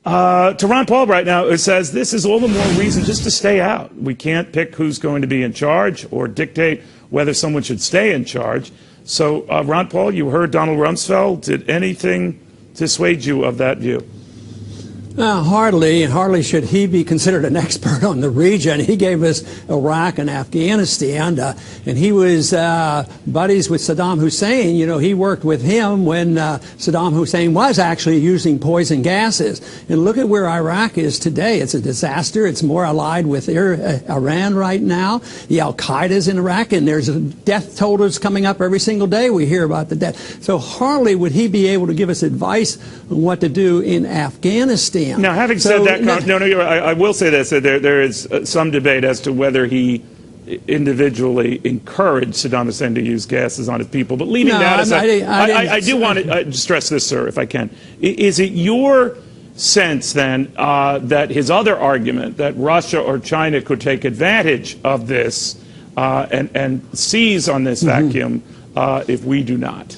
To Ron Paul right now, it says this is all the more reason just to stay out. We can't pick who's going to be in charge or dictate whether someone should stay in charge. So, Ron Paul, you heard Donald Rumsfeld. Did anything dissuade you of that view? Hardly, and hardly should he be considered an expert on the region. He gave us Iraq and Afghanistan, and he was buddies with Saddam Hussein. You know, he worked with him when Saddam Hussein was actually using poison gases. And look at where Iraq is today. It's a disaster. It's more allied with Iran right now. The Al-Qaeda's in Iraq, and there's death totals coming up every single day. We hear about the death. So hardly would he be able to give us advice on what to do in Afghanistan. Now, having said that, I will say this, that there is some debate as to whether he individually encouraged Saddam Hussein to use gases on his people. But leaving that aside, I do want to stress this, sir, if I can. Is it your sense, then, that his other argument, that Russia or China could take advantage of this and seize on this vacuum if we do not?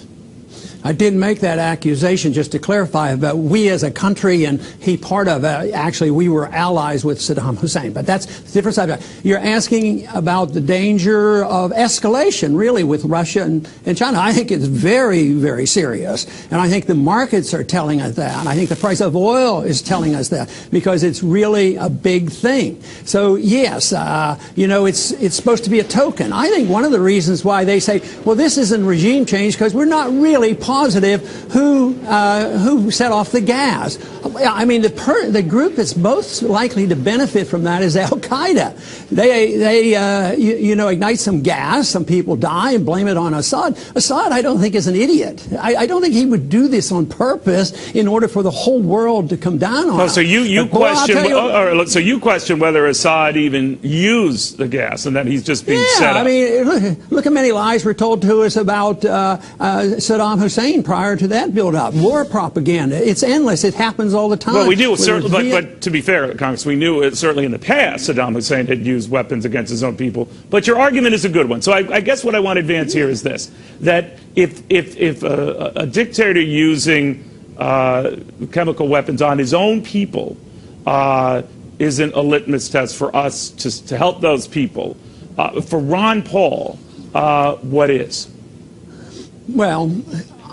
I didn't make that accusation, just to clarify, but we as a country, and he part of it, actually we were allies with Saddam Hussein, but that's a different subject. You're asking about the danger of escalation, really, with Russia and China. I think it's very, very serious, and I think the markets are telling us that, and I think the price of oil is telling us that, because it's really a big thing. So, yes, you know, it's supposed to be a token. I think one of the reasons why they say, well, this isn't regime change, because we're not really positive who set off the gas. I mean, the group that's most likely to benefit from that is Al-Qaeda. They you know, ignite some gas, some people die, and blame it on Assad. Assad, I don't think, is an idiot. I don't think he would do this on purpose in order for the whole world to come down on him. So you question, so you question whether Assad even used the gas, and that he's just being set up. I mean, look how many lies were told to us about Saddam Hussein prior to that build-up. War propaganda. It's endless. It happens all the time. Well, we do, certainly, but to be fair, Congress, we knew it, certainly in the past Saddam Hussein had used weapons against his own people. But your argument is a good one. So I guess what I want to advance here is this, that if a dictator using chemical weapons on his own people isn't a litmus test for us to help those people, for Ron Paul, what is? Well,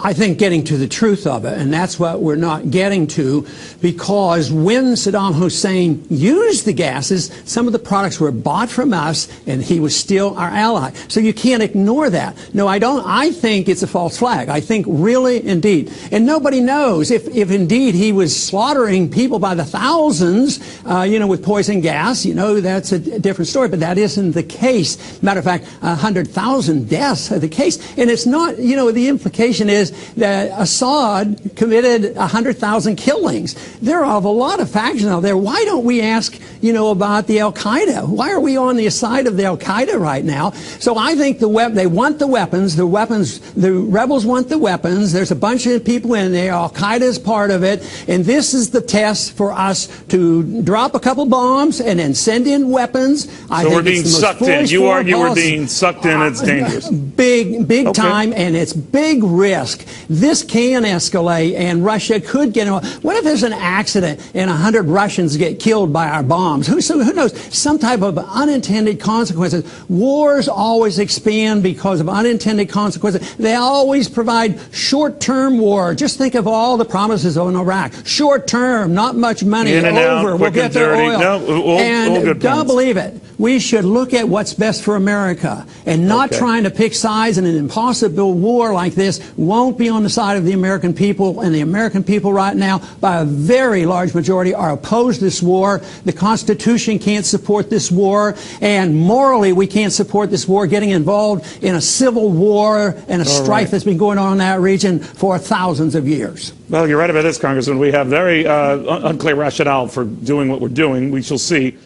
I think getting to the truth of it, and that's what we're not getting to, because when Saddam Hussein used the gases, some of the products were bought from us, and he was still our ally. So you can't ignore that. No, I don't. I think it's a false flag. I think really, indeed. And nobody knows if indeed he was slaughtering people by the thousands, you know, with poison gas. You know, that's a different story, but that isn't the case. Matter of fact, 100,000 deaths are the case. And it's not, you know, the implication is that Assad committed 100,000 killings. There are a lot of factions out there. Why don't we ask, you know, about the Al-Qaeda? Why are we on the side of the Al-Qaeda right now? So I think they want the weapons. The rebels want the weapons. There's a bunch of people in there. Al-Qaeda is part of it. And this is the test for us to drop a couple bombs and then send in weapons. So we're being sucked in. You argue we're being sucked in. It's dangerous. Big time, and it's big risk. This can escalate, and Russia could get involved. What if there's an accident and 100 Russians get killed by our bombs? Who knows? Some type of unintended consequences. Wars always expand because of unintended consequences. They always provide short-term war. Just think of all the promises on Iraq. Short-term, not much money. In and over. Out, we'll get their oil. No, all don't believe it. We should look at what's best for America, and not trying to pick sides in an impossible war like this won't be on the side of the American people, and the American people right now, by a very large majority, are opposed to this war. The Constitution can't support this war, and morally we can't support this war, getting involved in a civil war and a strife that's been going on in that region for thousands of years. Well, you're right about this, Congressman. We have very unclear rationale for doing what we're doing. We shall see.